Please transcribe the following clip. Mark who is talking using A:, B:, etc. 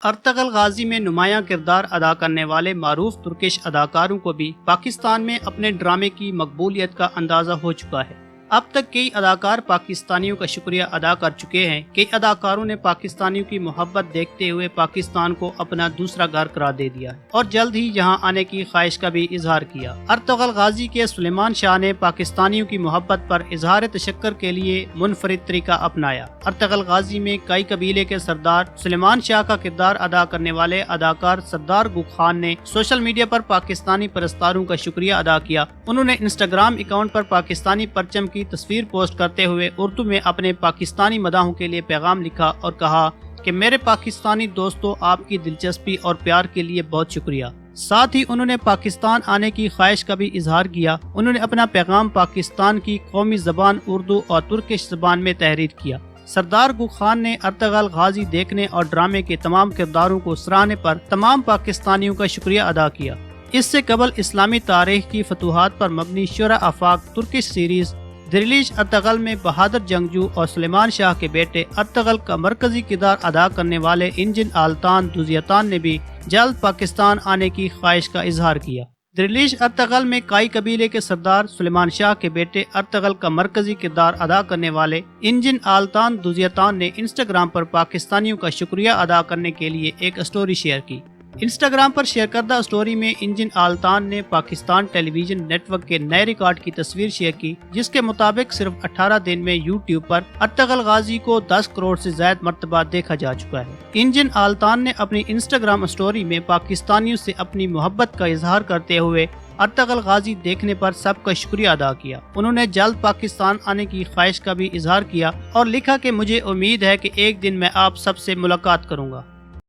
A: Ertugrul Ghazi میں نمایاں کردار ادا کرنے والے معروف ترکش اداکاروں کو بھی پاکستان میں اپنے ڈرامے کی مقبولیت کا اندازہ ہو چکا ہے۔ اب تک کئی اداکار پاکستانیوں کا شکریہ ادا کر چکے ہیں۔ کئی اداکاروں نے پاکستانیوں کی محبت دیکھتے ہوئے پاکستان کو اپنا دوسرا گھر قرار دے دیا ہے اور جلد ہی یہاں آنے کی خواہش کا بھی اظہار کیا۔ ارطغرل غازی کے سلیمان شاہ نے پاکستانیوں کی محبت پر اظہار تشکر کے لیے منفرد طریقہ اپنایا۔ ارطغرل غازی میں کئی قبیلے کے سردار سلیمان شاہ کا کردار ادا کرنے والے اداکار سردار گوگ خان نے سوشل میڈیا پر پاکستانی پرستاروں کا شکریہ ادا کیا۔ انہوں نے انسٹاگرام اکاؤنٹ پر پاکستانی پرچم کی تصویر پوسٹ کرتے ہوئے اردو میں اپنے پاکستانی مداحوں کے لیے پیغام لکھا اور کہا کہ میرے پاکستانی دوستوں، آپ کی دلچسپی اور پیار کے لیے بہت شکریہ۔ ساتھ ہی انہوں نے پاکستان آنے کی خواہش کا بھی اظہار کیا۔ انہوں نے اپنا پیغام پاکستان کی قومی زبان اردو اور ترکش زبان میں تحریر کیا۔ سردار گوگ خان نے ارطغرل غازی دیکھنے اور ڈرامے کے تمام کرداروں کو سراہنے پر تمام پاکستانیوں کا شکریہ ادا کیا۔ اس سے قبل اسلامی تاریخ کی فتوحات پر مبنی شورا آفاق ترکش سیریز دریلیش ارطغرل میں بہادر جنگجو اور سلیمان شاہ کے بیٹے ارطغرل کا مرکزی کردار ادا کرنے والے انجن آلتان دوزیتان نے بھی جلد پاکستان آنے کی خواہش کا اظہار کیا۔ دریلیش ارطغرل میں کائی قبیلے کے سردار سلیمان شاہ کے بیٹے ارطغرل کا مرکزی کردار ادا کرنے والے انجن آلتان دوزیتان نے انسٹاگرام پر پاکستانیوں کا شکریہ ادا کرنے کے لیے ایک اسٹوری شیئر کی۔ انسٹاگرام پر شیئر کردہ اسٹوری میں انجن آلتان نے پاکستان ٹیلی ویژن نیٹ ورک کے نئے ریکارڈ کی تصویر شیئر کی، جس کے مطابق صرف 18 دن میں یوٹیوب پر ارطغرل غازی کو 10 کروڑ سے زائد مرتبہ دیکھا جا چکا ہے۔ انجن آلتان نے اپنی انسٹاگرام اسٹوری میں پاکستانیوں سے اپنی محبت کا اظہار کرتے ہوئے ارطغرل غازی دیکھنے پر سب کا شکریہ ادا کیا۔ انہوں نے جلد پاکستان آنے کی خواہش کا بھی اظہار کیا اور لکھا کہ مجھے امید ہے کہ ایک دن میں آپ سب سے ملاقات کروں گا۔